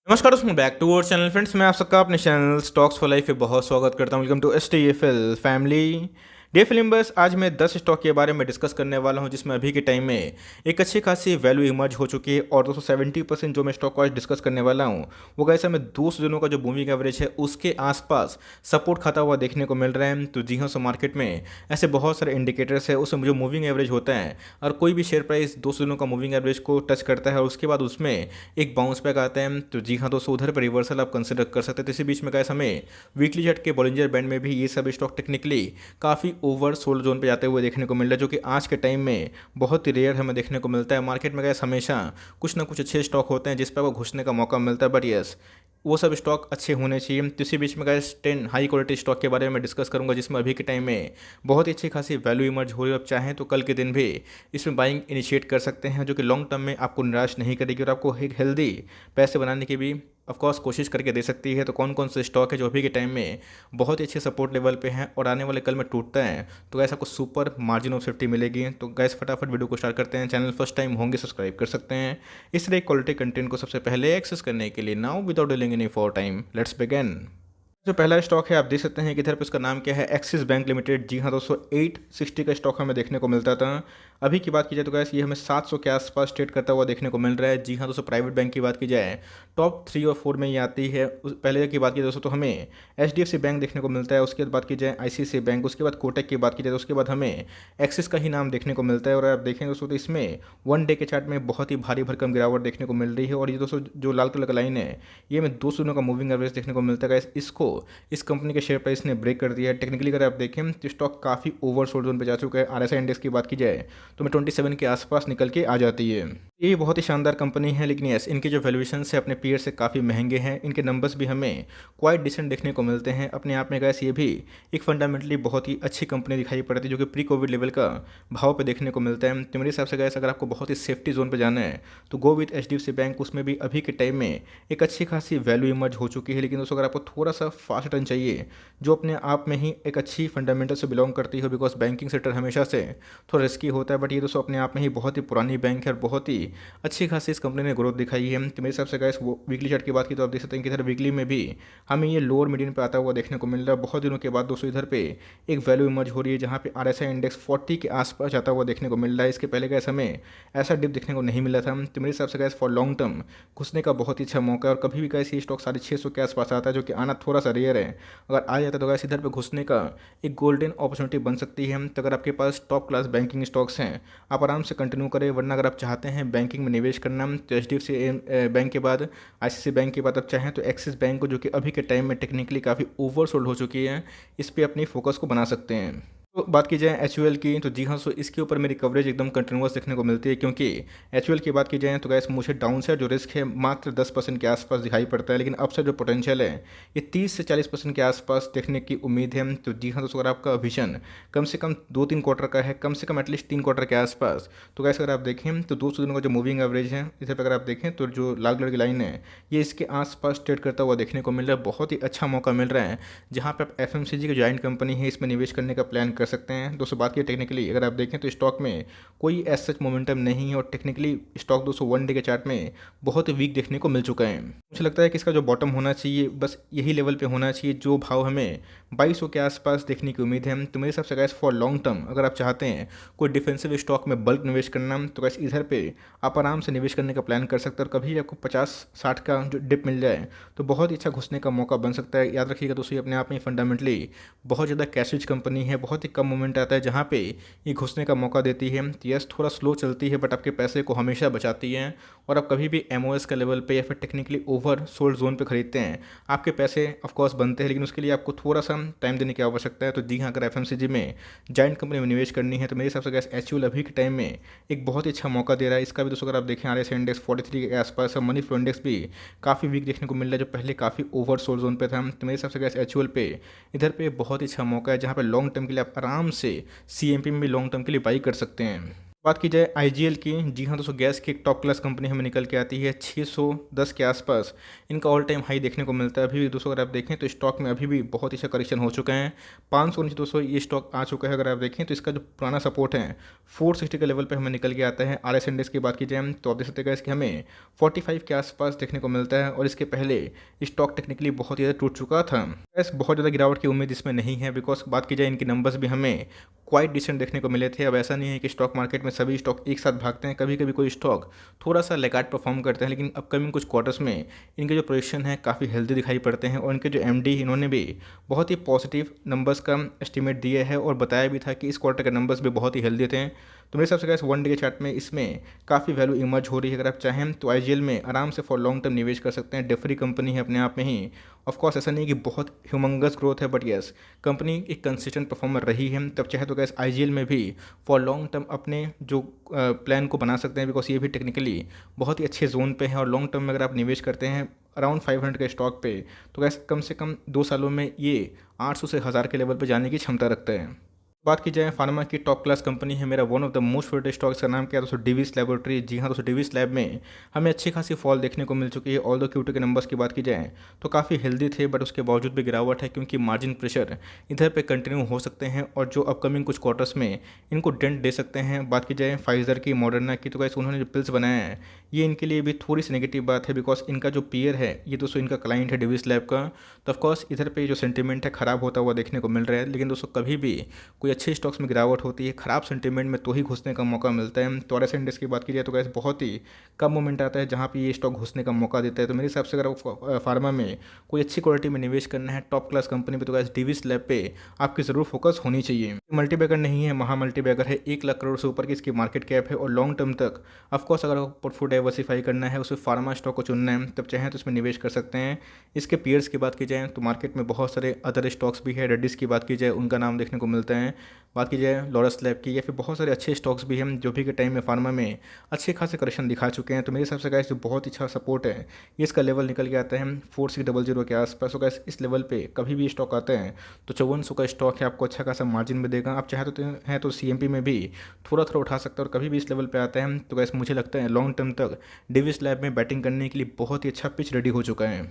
नमस्कार दोस्तों, back to our channel friends. मैं आप सबका अपने चैनल स्टॉक्स फॉर लाइफ पे बहुत स्वागत करता हूं। Welcome to STFL family. Dear filmers, आज मैं 10 स्टॉक के बारे में डिस्कस करने वाला हूं जिसमें अभी के टाइम में एक अच्छी खासी वैल्यू इमर्ज हो चुकी है। और दोस्तों 70% जो मैं स्टॉक को आज डिस्कस करने वाला हूं वो कैसे हमें 200 दिनों का जो मूविंग एवरेज है उसके आसपास सपोर्ट खाता हुआ देखने को मिल रहा है। तो जी हाँ, सो मार्केट में ऐसे बहुत सारे इंडिकेटर्स है उसमें जो मूविंग एवरेज होता है और कोई भी शेयर प्राइस 200 दिनों का मूविंग एवरेज को टच करता है और उसके बाद उसमें एक बाउंस बैक आता है। तो जी हाँ दोस्तों, उधर पर रिवर्सल आप कंसिडर कर सकते हैं। तो इसी बीच में गाइस हमें वीकली चार्ट के बॉलिंजर बैंड में भी ये सब स्टॉक टेक्निकली काफ़ी ओवर सोल्ड जोन पे जाते हुए देखने को मिल रहा है, जो कि आज के टाइम में बहुत ही रेयर हमें देखने को मिलता है। मार्केट में गाइस हमेशा कुछ ना कुछ अच्छे स्टॉक होते हैं जिस पर आपको घुसने का मौका मिलता है, बट यस वो सब स्टॉक अच्छे होने चाहिए। तो इसी बीच में गाइस 10 हाई क्वालिटी स्टॉक के बारे में डिस्कस करूंगा जिसमें अभी के टाइम में बहुत ही अच्छी खासी वैल्यू इमर्ज हो रही है। आप चाहें तो कल के दिन भी इसमें बाइंग इनिशिएट कर सकते हैं, जो कि लॉन्ग टर्म में आपको निराश नहीं करेगी और आपको एक हेल्दी पैसे बनाने की भी ऑफकोर्स कोशिश करके दे सकती है। तो कौन कौन से स्टॉक है जो अभी के टाइम में बहुत ही अच्छे सपोर्ट लेवल पे हैं और आने वाले कल में टूटता है तो गैस आपको सुपर मार्जिन ऑफ सेफ्टी मिलेगी। तो गैस फटाफट वीडियो को स्टार्ट करते हैं। चैनल फर्स्ट टाइम होंगे सब्सक्राइब कर सकते हैं इस तरह क्वालिटी कंटेंट को सबसे पहले एक्सेस करने के लिए। Now without delaying any for time, let's begin. जो पहला स्टॉक है आप देख सकते हैं कि इधर पे उसका नाम क्या है, एक्सिस बैंक लिमिटेड। जी हाँ दोस्तों, 860 का स्टॉक हमें देखने को मिलता था। अभी की बात की जाए तो गैस ये हमें 700 के आसपास ट्रेड करता हुआ देखने को मिल रहा है। जी हाँ दोस्तों, प्राइवेट बैंक की बात की जाए टॉप 3 और 4 में ये आती है। पहले की बात की जाए दोस्तों तो हमें HDFC बैंक देखने को मिलता है, उसके बाद बात की जाए ICICI बैंक, उसके बाद कोटक की बात की जाए तो उसके बाद हमें एक्सिस का ही नाम देखने को मिलता है। और आप देखें दोस्तों तो इसमें वन डे के चार्ट में बहुत ही भारी भरकम गिरावट देखने को मिल रही है। और ये दोस्तों जो लाल कलर का लाइन है ये हमें 200 दिनों का मूविंग एवरेज देखने को मिलता है। इसको इस कंपनी के शेयर प्राइस ने ब्रेक कर दिया है। टेक्निकली अगर आप देखें तो स्टॉक काफ़ी ओवर सोल्ड जोन पे जा चुका है। RSI इंडेक्स की बात की जाए तो मैं 27 के आसपास निकल के आ जाती है। ये बहुत ही शानदार कंपनी है, लेकिन यस इनके जो वैल्यूएशन है अपने पीयर से काफ़ी महंगे हैं। इनके नंबर्स भी हमें क्वाइट डिसेंट देखने को मिलते हैं। अपने आप में गैस ये भी एक फंडामेंटली बहुत ही अच्छी कंपनी दिखाई पड़ती है, जो कि प्री कोविड लेवल का भाव पे देखने को मिलता है। तो मेरे हिसाब से गैस अगर आपको बहुत ही सेफ्टी जोन पे जाना है तो गो विथ HDFC बैंक। उसमें भी अभी के टाइम में एक अच्छी खासी वैल्यू इमर्ज हो चुकी है। लेकिन दोस्तों अगर आपको थोड़ा सा फास्ट टर्न चाहिए जो अपने आप में ही एक अच्छी फंडामेंटल से बिलोंग करती है, बिकॉज बैंकिंग सेक्टर हमेशा से थोड़ा रिस्की होता है, बट ये दोस्तों अपने आप में ही बहुत ही पुरानी बैंक है और बहुत ही अच्छी खासी इस कंपनी ने ग्रोथ दिखाई है। तो मेरे हिसाब से गाइस वो वीकली चार्ट की बात की तो आप देख सकते हैं कि इधर वीकली में भी हमें ये लोअर मीडियन पे आता हुआ देखने को मिल रहा है। बहुत दिनों के बाद दोस्तों इधर पे एक वैल्यू इमर्ज हो रही है जहाँ पे RSI इंडेक्स 40 के आसपास जाता हुआ देखने को मिल रहा है। इसके पहले गैस हमें ऐसा डिप देखने को नहीं मिला था। तो मेरे हिसाब से गैस फॉर लॉन्ग टर्म घुसने का बहुत ही अच्छा मौका है। और कभी भी गैस ये स्टॉक 650 के आसपास आता है, जो कि आना थोड़ा सा रेयर है। अगर आ जाता है तो गैस इधर पे घुसने का एक गोल्डन अपॉर्चुनिटी बन सकती है। तो अगर आपके पास टॉप क्लास बैंकिंग स्टॉक्स हैं आप आराम से कंटिन्यू करें, वरना अगर आप चाहते हैं बैंकिंग में निवेश करना तो HDFC बैंक के बाद ICICI बैंक के बाद आप चाहें तो एक्सिस बैंक को, जो कि अभी के टाइम में टेक्निकली काफ़ी ओवर सोल्ड हो चुकी है, इस पर अपनी फोकस को बना सकते हैं। तो बात की जाए HUL की तो जी हाँ, सो इसके ऊपर मेरी कवरेज एकदम कंटिन्यूअस देखने को मिलती है, क्योंकि HUL की बात की जाए तो गैस मुझे डाउन साइड जो रिस्क है मात्र 10% के आसपास दिखाई पड़ता है, लेकिन अपसाइड जो पोटेंशियल है ये 30 से 40% के आसपास देखने की उम्मीद है। तो जी हाँ दोस्तों, अगर आपका विजन कम से कम 2-3 क्वार्टर का है, कम से कम एटलीस्ट 3 क्वार्टर के आसपास, तो गैस अगर आप देखें तो 200 दिनों का जो मूविंग एवरेज है इधर पर अगर आप देखें तो जो लाल कलर की लाइन है ये इसके आसपास ट्रेड करता हुआ देखने को मिल रहा है। बहुत ही अच्छा मौका मिल रहा है जहाँ पे आप FMCG की जॉइंट कंपनी है इसमें निवेश करने का प्लान कर सकते हैं। दोस्तों बात की टेक्निकली अगर आप देखें तो स्टॉक में कोई एज सच मोमेंटम नहीं है और टेक्निकली स्टॉक दोस्तों वन डे के चार्ट में बहुत वीक देखने को मिल चुका है। मुझे लगता है कि इसका जो बॉटम होना चाहिए बस यही लेवल पे होना चाहिए, जो भाव हमें 2200 के आसपास देखने की उम्मीद है। तो मेरे हिसाब से गैस फॉर लॉन्ग टर्म अगर आप चाहते हैं कोई डिफेंसिव स्टॉक में बल्क निवेश करना तो गैस इधर पे आप आराम से निवेश करने का प्लान कर सकते हैं। और कभी आपको 50-60 का जो डिप मिल जाए तो बहुत ही अच्छा घुसने का मौका बन सकता है। याद रखिएगा दोस्तों, ये अपने आप में फंडामेंटली बहुत ज़्यादा कैश कंपनी है, बहुत ही कम मोमेंट आता है जहाँ पे ये घुसने का मौका देती है। यस थोड़ा स्लो चलती है बट आपके पैसे को हमेशा बचाती है। और आप कभी भी MOS का लेवल पे या फिर टेक्निकली ओवर सोल्ड जोन पे खरीदते हैं आपके पैसे ऑफकोर्स बनते हैं, लेकिन उसके लिए आपको थोड़ा सा टाइम देने की आवश्यकता है। तो जी हाँ, अगर FMCG में जॉइंट कंपनी में निवेश करनी है तो मेरे हिसाब से गैस HUL अभी के टाइम में एक बहुत ही अच्छा मौका दे रहा है। इसका भी दोस्तों अगर आप देखें RSI इंडेक्स 43 के आसपास है, मनी फ्लो इंडेक्स भी काफ़ी वीक देखने को मिल रहा है जो पहले काफ़ी ओवर सोल्ड जोन पे था। तो मेरे हिसाब से गैस HUL पे इधर पे बहुत ही अच्छा मौका है जहाँ पे लॉन्ग टर्म के लिए आप आराम से CMP में भी लॉन्ग टर्म के लिए बाई कर सकते हैं। बात की जाए आईजीएल की, जी हाँ दोस्तों, गैस की एक टॉप क्लास कंपनी हमें निकल के आती है 610 के आसपास इनका ऑल टाइम हाई देखने को मिलता है। अभी भी दोस्तों अगर आप देखें तो स्टॉक में अभी भी बहुत ही अच्छा करेक्शन हो चुका है। 500 नीचे दोस्तों ये स्टॉक आ चुका है। अगर आप देखें तो इसका जो पुराना सपोर्ट है 460 के लेवल पे हमें निकल के आता है। आरएस इंडेक्स की बात की जाए तो आप देख सकते हैं कि हमें 45 के आसपास देखने को मिलता है और इसके पहले स्टॉक टेक्निकली बहुत ही ज़्यादा टूट चुका था। गैस बहुत ज़्यादा गिरावट की उम्मीद इसमें नहीं है, बिकॉज बात की जाए इनके नंबर्स भी हमें क्वाइट डिसेंट देखने को मिले थे। अब ऐसा नहीं है कि स्टॉक मार्केट में सभी स्टॉक एक साथ भागते हैं, कभी कभी कोई स्टॉक थोड़ा सा लेगाट परफॉर्म करते हैं, लेकिन अपकमिंग कुछ क्वार्टर्स में इनके जो पोजीशन है काफ़ी हेल्दी दिखाई पड़ते हैं। और इनके जो एमडी इन्होंने भी बहुत ही पॉजिटिव नंबर्स का एस्टिमेट दिए है और बताया भी था कि इस क्वार्टर के नंबर्स भी बहुत ही हेल्दी थे। तो मेरे हिसाब से वन डे के चार्ट में इसमें काफ़ी वैल्यू इमर्ज हो रही है। अगर आप चाहें तो आईजीएल में आराम से फॉर लॉन्ग टर्म निवेश कर सकते हैं। डेफरी कंपनी है अपने आप में ही, ऑफ कोर्स ऐसा नहीं कि बहुत ह्यूमंगस ग्रोथ है, बट यस कंपनी एक कंसिस्टेंट परफॉर्मर रही है। तब चाहे तो गैस आईजीएल में भी फॉर लॉन्ग टर्म अपने जो प्लान को बना सकते हैं, बिकॉज ये भी टेक्निकली बहुत ही अच्छे जोन पे है। और लॉन्ग टर्म में अगर आप निवेश करते हैं अराउंड 500 के स्टॉक पे, तो गैस कम से कम 2 सालों में ये 800 से 1000 के लेवल पे जाने की क्षमता रखता है। बात की जाए फार्मा की टॉप क्लास कंपनी है, मेरा one of the most favourite stocks का नाम क्या है दोस्तों, डिविस लेबोरेटरी। जी हाँ दोस्तों, डिविस लैब में हमें अच्छी खासी फॉल देखने को मिल चुकी है। ऑल दो क्यूटी के नंबर्स की बात की जाए तो काफ़ी हेल्दी थे, बट उसके बावजूद भी गिरावट है क्योंकि मार्जिन प्रेशर इधर पे कंटिन्यू हो सकते हैं और जो अपकमिंग कुछ क्वार्टर्स में इनको डेंट दे सकते हैं। बात की जाए फाइजर की, मॉडर्ना की, तो कैसे उन्होंने जो पिल्स बनाया है ये इनके लिए भी थोड़ी सी नेगेटिव बात है, बिकॉज इनका जो पीयर है ये दोस्तों इनका क्लाइंट है डिविस लैब का। तो ऑफकोर्स इधर पे जो सेंटीमेंट है ख़राब होता हुआ देखने को मिल रहा है। लेकिन दोस्तों कभी भी कोई अच्छे स्टॉक्स में गिरावट होती है, ख़राब सेंटीमेंट में तो ही घुसने का मौका मिलता है। तो आरएस इंडेक्स की बात की जाए तो गैस बहुत ही कम मोमेंट आता है जहाँ पे ये स्टॉक घुसने का मौका देता है। तो मेरे हिसाब से अगर फार्मा में कोई अच्छी क्वालिटी में निवेश करना है टॉप क्लास कंपनी पे, तो गैस डिविस लैब पे आपकी ज़रूर फोकस होनी चाहिए। मल्टीबैगर नहीं है, महा मल्टीबैगर है, 1 लाख करोड़ से ऊपर की इसकी मार्केट कैप है और लॉन्ग टर्म तक ऑफकोर्स अगर पोर्टफोलियो डाइवर्सिफाई करना है, उसमें फार्मा स्टॉक को चुनना है, तब चाहें तो इसमें निवेश कर सकते हैं। इसके पीयर्स की बात की जाए तो मार्केट में बहुत सारे अदर स्टॉक्स भी है। रेडिस की बात की जाए उनका नाम देखने को मिलता है। बात की जाए लॉरस लैब की, या फिर बहुत सारे अच्छे स्टॉक्स भी हैं जो भी के टाइम में फार्मा में अच्छे खासे करेक्शन दिखा चुके हैं। तो मेरे हिसाब से गाइस जो बहुत अच्छा सपोर्ट है ये इसका लेवल निकल के आता है 4600 के आसपास। तो गाइस इस लेवल पे कभी भी स्टॉक आते हैं तो 5400 का स्टॉक है, आपको अच्छा खासा मार्जिन में देगा। आप चाहे तो हैं तो सीएमपी में भी थोड़ा थोड़ा उठा सकते हैं। और कभी भी इस लेवल पे आते हैं तो गाइस मुझे लगता है लॉन्ग टर्म तक डिविस लैब में बैटिंग करने के लिए बहुत ही अच्छा पिच रेडी हो चुका है।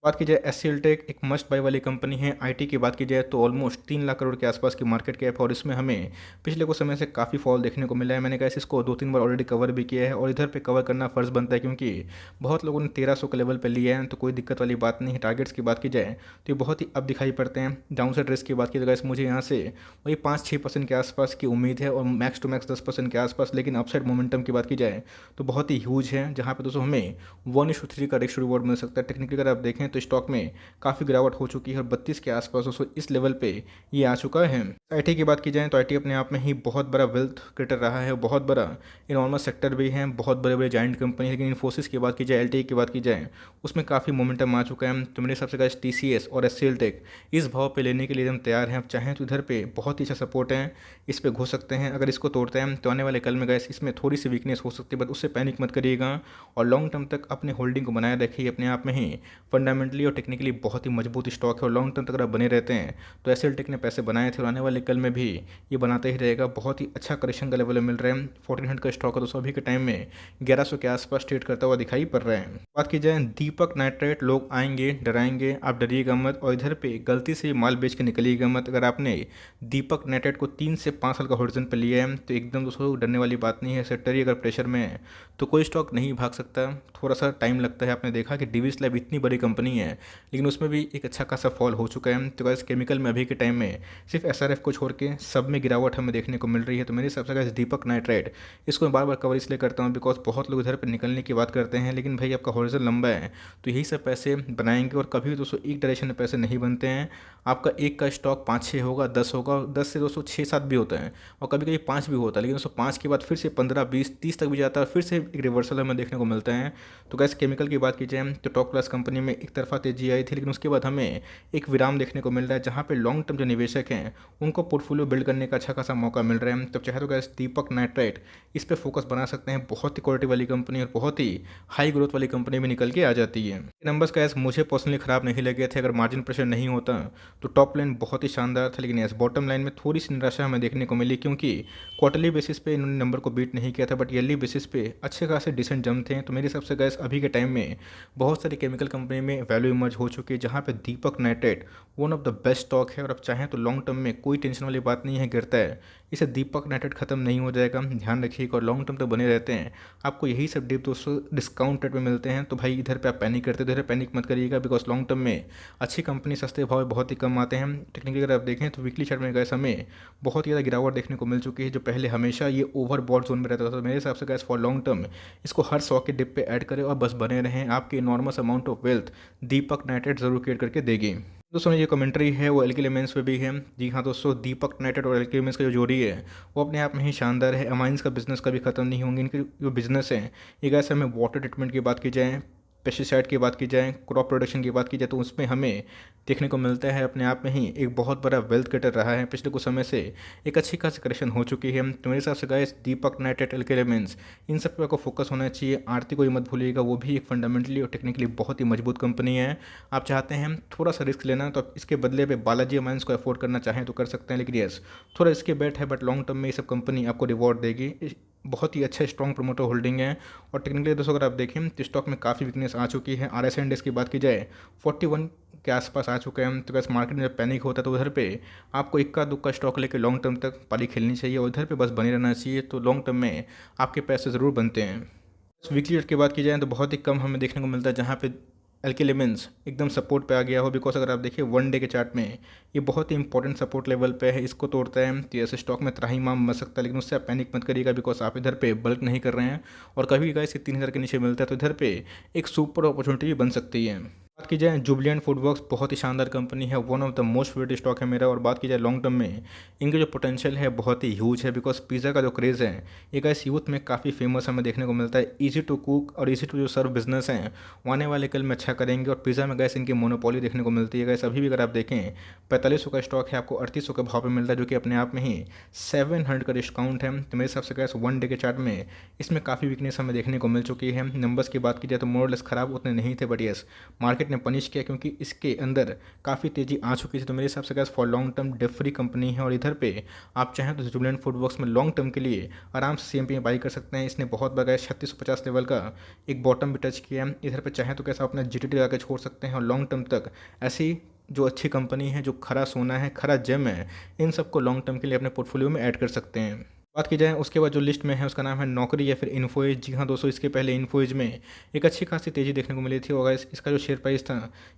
बात की जाए एससीएल टेक, एक मस्ट बाय वाली कंपनी है। आईटी की बात की जाए तो ऑलमोस्ट 3 लाख करोड़ के आसपास की मार्केट कैप है और इसमें हमें पिछले कुछ समय से काफ़ी फॉल देखने को मिला है। मैंने कहा इसको 2-3 बार ऑलरेडी कवर भी किया है और इधर पे कवर करना फ़र्ज़ बनता है क्योंकि बहुत लोगों ने 1300 के लेवल पे लिया है, तो कोई दिक्कत वाली बात नहीं है। टारगेट्स की बात की जाए तो ये बहुत ही अब दिखाई पड़ते हैं। डाउन साइड रिस्क की बात की जाए मुझे यहाँ से वही 5-6% के आसपास की उम्मीद है और मैक्स टू मैक्स 10% के आसपास। लेकिन अपसाइड मोमेंटम की बात की जाए तो बहुत ही ह्यूज है, जहाँ पे दोस्तों हमें 1:3 का रिस्क रिवॉर्ड मिल सकता है। टेक्निकली अगर आप देखें तो स्टॉक में काफ़ी गिरावट हो चुकी है और 32 के आसपास दोस्तों इस लेवल पे ये आ चुका है। आईटी की बात की जाए तो आईटी अपने आप में ही बहुत बड़ा वेल्थ क्रिएटर रहा है, बहुत बड़ा इनॉर्मस सेक्टर भी है, बहुत बड़े बड़े जाइंट कंपनी है। लेकिन इन्फोसिस की बात की जाए, एलटीई की बात की जाए, उसमें काफ़ी मोमेंटम आ चुका है। तो मेरे हिसाब से गाइस टीसीएस और एचसीएल टेक इस भाव पे लेने के लिए हम तैयार हैं। आप चाहें तो इधर पे बहुत ही अच्छा सपोर्ट है, इस पे घुस सकते हैं। अगर इसको तोड़ते हैं तो आने वाले कल में गाइस इसमें थोड़ी सी वीकनेस हो सकती है, बट उससे पैनिक मत करिएगा और लॉन्ग टर्म तक अपने होल्डिंग को बनाए रखिए। अपने आप में ही फंडामेंटली और टेक्निकली बहुत ही मजबूत स्टॉक है और लॉन्ग टर्म तक अगर बने रहते हैं तो एसएल टेक ने पैसे बनाए थे और आने वाले कल में भी ये बनाते ही रहेगा। बहुत ही अच्छा करेक्शन का लेवल मिल रहा है। 1400 का स्टॉक है दोस्तों, अभी के टाइम में 1100 के आसपास ट्रेड करता हुआ दिखाई पड़ रहा है। बात की जाए दीपक नाइट्रेट, लोग आएंगे डराएंगे, आप डरिएगा मत और इधर पे गलती से माल बेच के निकलिएगा मत। अगर आपने दीपक नाइट्रेट को 3 से 5 साल का होरिजन पर लिया है तो एकदम दोस्तों डरने वाली बात नहीं है। सेक्टर ही अगर प्रेशर में है तो कोई स्टॉक नहीं भाग सकता, थोड़ा सा टाइम लगता है। आपने देखा कि डिविस लैब इतनी बड़ी कंपनी है लेकिन उसमें भी एक अच्छा खासा फॉल हो चुका है। तो गाइस केमिकल में अभी के टाइम में सिर्फ एसआरएफ को छोड़ के सब में गिरावट हमें देखने को मिल रही है। तो मेरे हिसाब से गाइस दीपक नाइट्रेट इसको मैं बार बार कवर इसलिए करता हूँ बिकॉज बहुत लोग इधर पर निकलने की बात करते हैं, लेकिन भाई आपका हॉरिजन लंबा है तो यही सब पैसे बनाएंगे और कभी भी दोस्तों एक डायरेक्शन में पैसे नहीं बनते हैं। आपका एक का स्टॉक 5-6 होगा, 10 होगा, 10 से दोस्तों 6-7 भी होता है और कभी कभी 5 भी होता है, लेकिन दोस्तों 5 के बाद फिर से 15-20-30 तक भी जाता है और फिर से एक रिवर्सल हमें देखने को मिलता है। तो गैस केमिकल की बात की जाए तो टॉप क्लास कंपनी में एक तरफा तेजी आई थी, लेकिन उसके बाद हमें एक विराम देखने को मिल रहा है जहाँ पे लॉन्ग टर्म जो निवेशक हैं उनको पोर्टफोलियो बिल्ड करने का अच्छा खासा मौका मिल रहा है। तब चाहे तो गैस दीपक नाइट्राइट इस पर फोकस बना सकते हैं। बहुत ही क्वालिटी वाली कंपनी और बहुत ही हाई ग्रोथ वाली कंपनी में निकल के आ जाती है। नंबर्स गैस मुझे पर्सनली खराब नहीं लगे थे। अगर मार्जिन प्रेशर नहीं होता तो टॉप लाइन बहुत ही शानदार था, लेकिन यस बॉटम लाइन में थोड़ी सी निराशा हमें देखने को मिली, क्योंकि क्वार्टरली बेसिस पे इन्होंने नंबर को बीट नहीं किया था, बट ईयरली बेसिस पे अच्छे खासे डिसेंट जम थे। तो मेरे हिसाब से गैस अभी के टाइम में बहुत सारी केमिकल कंपनी में वैल्यू इमर्ज हो चुकी है, जहाँ पे Deepak nitrite one of the best stock है। और अब चाहें तो लॉन्ग टर्म में कोई टेंशन वाली बात नहीं है, गिरता है इसे दीपक नाइट्राइट खत्म नहीं हो जाएगा, ध्यान रखिएगा। और लॉन्ग टर्म तक बने रहते हैं। आपको यही सब डिप दोस्तों डिस्काउंट रेट में मिलते हैं, तो भाई इधर पे आप पैनिक करते हो, इधर पैनिक मत करिएगा, बिकॉज लॉन्ग टर्म में अच्छी कंपनी सस्ते भाव में बहुत ही कम आते हैं। टेक्निकली अगर आप देखें तो वीकली चार्ट में गैस हमें बहुत ही ज़्यादा गिरावट देखने को मिल चुकी है, जो पहले हमेशा ये ओवरबॉट जोन में रहता था। तो मेरे हिसाब से गैस फॉर लॉन्ग टर्म इसको हर 100 के डिप पे ऐड करें और बस बने रहें। आपके enormous amount of wealth Deepak nitrite जरूर क्रिएट करके देगी। दोस्तों ये कमेंट्री है वो एल्किल एलिमेंट्स पे भी है। जी हाँ दोस्तों, दीपक नाइट्राइट और एल्किल एलिमेंट्स का जो जोड़ी है वो अपने आप में ही शानदार है। अमाइंस का बिजनेस कभी खत्म नहीं होंगे। इनके जो बिजनेस है ये गैस हमें वाटर ट्रीटमेंट की बात की जाए, पेस्टिसाइड की बात की जाए, क्रॉप प्रोडक्शन की बात की जाए, तो उसमें हमें देखने को मिलता है अपने आप में ही एक बहुत बड़ा वेल्थ क्रिएटर रहा है। पिछले कुछ समय से एक अच्छी खासी करेक्शन हो चुकी है। तो मेरे हिसाब से guys Deepak nitrite alkyl elements in सब पे आपको फोकस होना चाहिए। आरती को ही मत भूलिएगा, वो भी एक फंडामेंटली और टेक्निकली बहुत ही मजबूत कंपनी है। आप चाहते हैं थोड़ा सा रिस्क लेना तो आप इसके बदले पे बालाजी अमाइंस को अफोर्ड करना चाहें तो कर सकते हैं, लेकिन यस थोड़ा इसके बेट है, बट लॉन्ग टर्म में ये सब कंपनी आपको रिवॉर्ड देगी। बहुत ही अच्छा स्ट्रॉन्ग प्रोमोटर होल्डिंग है। और टेक्निकली दोस्तों अगर आप देखें तो स्टॉक में काफ़ी वीकनेस आ चुकी है। RSI इंडेक्स की बात की जाए 41 के आसपास आ चुके हैं। तो वैसे मार्केट में जब पैनिक होता है तो उधर पे आपको इक्का दुक्का स्टॉक लेके लॉन्ग टर्म तक पारी खेलनी चाहिए और उधर पे बस बने रहना चाहिए, तो लॉन्ग टर्म में आपके पैसे ज़रूर बनते हैं। वीकली चार्ट की बात की जाए तो बहुत ही कम हमें देखने को मिलता है जहाँ पे एल्किल एलिमेंट्स एकदम सपोर्ट पे आ गया हो, बिकॉज अगर आप देखिए वन डे के चार्ट में ये बहुत ही इंपॉर्टेंट सपोर्ट लेवल पे है। इसको तोड़ता है तो ऐसे स्टॉक में त्राहिमाम मच सकता है, लेकिन उससे आप पैनिक मत करिएगा, बिकॉज आप इधर पे बल्क नहीं कर रहे हैं। और कभी गाइस 3000 के नीचे मिलता है तो इधर पे एक सुपर अपॉर्चुनिटी भी बन सकती है। बात की जाए जुबिलेंट फूडवर्क्स बहुत ही शानदार कंपनी है, one of the most favourite stock है मेरा। और बात की जाए लॉन्ग टर्म में इनके जो पोटेंशियल है बहुत ही ह्यूज है, बिकॉज पिज़्ज़ा का जो क्रेज़ है ये गाइस यूथ में काफ़ी फेमस हमें देखने को मिलता है। ईजी टू कुक और ईजी टू जो सर्व बिजनेस हैं वो आने वाले कल में अच्छा करेंगे। और पिज़्ज़ा में गैस इनकी मोनोपोली देखने को मिलती है। गैस अभी भी अगर आप देखें 4500 का स्टॉक है, आपको 3800 के भाव पे मिलता है, जो कि अपने आप में ही 700 का डिस्काउंट है। तो मेरे हिसाब से गैस वन डे के चार्ट में इसमें काफ़ी वीकनेस हमें देखने को मिल चुकी है। नंबर्स की बात की जाए तो मोरलेस खराब उतने नहीं थे, बट यस मार्केट ने पनिश किया क्योंकि इसके अंदर काफ़ी तेज़ी आ चुकी थी। तो मेरे हिसाब से gas for long term debt free company है। और इधर पे आप चाहें तो जुबिलेंट फूडवर्क्स में लॉन्ग टर्म के लिए आराम से CMP में बाई कर सकते हैं। इसने बहुत बार गैस 3650 लेवल का एक बॉटम भी टच किया है। इधर पे चाहें तो कैसे अपना GTT लगा के छोड़ सकते हैं और लॉन्ग टर्म तक ऐसी जो अच्छी कंपनी है, जो खरा सोना है, खरा जेम है, इन सबको लॉन्ग टर्म के लिए अपने पोर्टफोलियो में ऐड कर सकते हैं। बात की जाए उसके बाद जो लिस्ट में है उसका नाम है नौकरी या फिर इन्फोएज। जी हाँ दोस्तों, इसके पहले इन्फोएज में एक अच्छी खासी तेज़ी देखने को मिली थी और इसका जो शेयर प्राइस था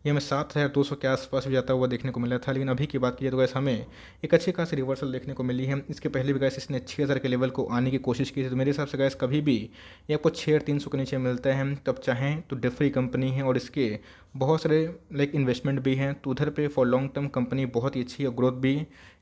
ये हमें 7200 के आसपास भी जाता हुआ देखने को मिला था। लेकिन अभी की बात की जाए तो गैस हमें एक अच्छी खासी रिवर्सल देखने को मिली है। इसके पहले भी गैस इसने 6000 के लेवल को आने की कोशिश की थी। तो मेरे हिसाब से गैस कभी भी ये आपको 6300 के नीचे मिलता है तब चाहें तो डिफरी कंपनी है और इसके बहुत सारे लाइक इन्वेस्टमेंट भी हैं, तो उधर पे फॉर लॉन्ग टर्म कंपनी बहुत ही अच्छी है। ग्रोथ भी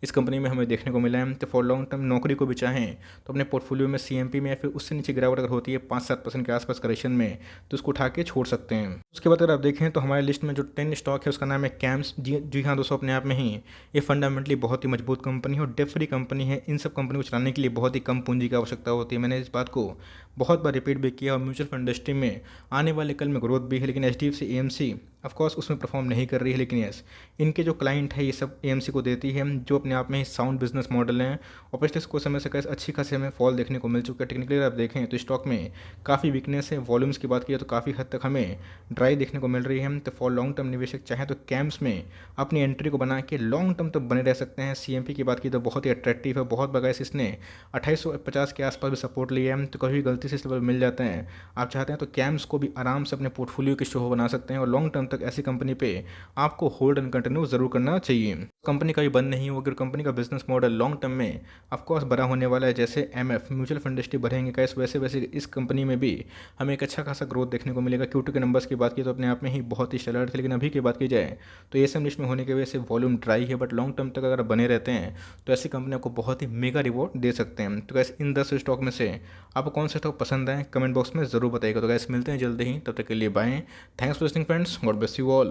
इस कंपनी में हमें देखने को मिला है। तो फॉर लॉन्ग टर्म नौकरी को भी चाहें तो अपने पोर्टफोलियो में CMP में या फिर उससे नीचे गिरावट अगर होती है 5-7% के आसपास करेक्शन में तो उसको उठा के छोड़ सकते हैं। उसके बाद अगर आप देखें तो हमारे लिस्ट में जो 10 स्टॉक है उसका नाम है कैम्स। जी हाँ दोस्तों, अपने आप में ही ये फंडामेंटली बहुत ही मजबूत कंपनी है और डेट फ्री कंपनी है। इन सब कंपनी को चलाने के लिए बहुत ही कम पूंजी की आवश्यकता होती है। मैंने इस बात को बहुत बार रिपीट भी किया और म्यूचुअल फंड इंडस्ट्री में आने वाले कल में ग्रोथ भी है, लेकिन HDFC AMC ऑफकोर्स उसमें परफॉर्म नहीं कर रही है। लेकिन यस इनके जो क्लाइंट है ये सब AMC को देती है, जो अपने आप में ही साउंड बिजनेस मॉडल हैं। और पिछले कुछ समय से कैसे अच्छी खासी हमें फॉल देखने को मिल चुका है। टेक्निकली आप देखें तो स्टॉक में काफ़ी वीकनेस है। वॉल्यूम्स की बात की जाए तो काफ़ी हद तक हमें ड्राई देखने को मिल रही है। तो फॉर लॉन्ग टर्म निवेशक चाहें तो कैम्स में अपनी एंट्री को बना के लॉन्ग टर्म तक बने रह सकते हैं। CMP की बात की तो बहुत ही अट्रैक्टिव है। बहुत बगाइस इसने 2850 के आसपास भी सपोर्ट लिया है, तो कभी गलती से इस लेवल मिल जाते हैं आप चाहते हैं तो कैम्स को भी आराम से अपने पोर्टफोलियो के शो बना सकते हैं। और लॉन्ग टर्म तक ऐसी कंपनी पे आपको होल्ड एंड कंटिन्यू जरूर करना चाहिए। कंपनी का भी बंद नहीं होगी और कंपनी का बिजनेस मॉडल लॉन्ग टर्म में ऑफकोर्स बड़ा होने वाला है। जैसे MF म्यूचुअल फंड इंडस्ट्री बढ़ेंगे कैसे वैसे वैसे इस कंपनी में भी हमें एक अच्छा खासा ग्रोथ देखने को मिलेगा। Q2 के नंबर्स की बात की तो अपने आप में ही बहुत ही स्टैंडर्ड थे, लेकिन अभी की बात की जाए तो ASM लिस्ट में होने की वजह से वॉल्यूम ड्राई है। बट लॉन्ग टर्म तक अगर बने रहते हैं तो ऐसी कंपनी आपको बहुत ही मेगा रिवॉर्ड दे सकते हैं। तो गैस इन 10 स्टॉक में से आपको कौन सा स्टॉक पसंद आए कमेंट बॉक्स में जरूर बताइएगा। तो गैस मिलते हैं जल्दी ही, तब तक के लिए bye. Thanks for listening friends. Good god bless you all.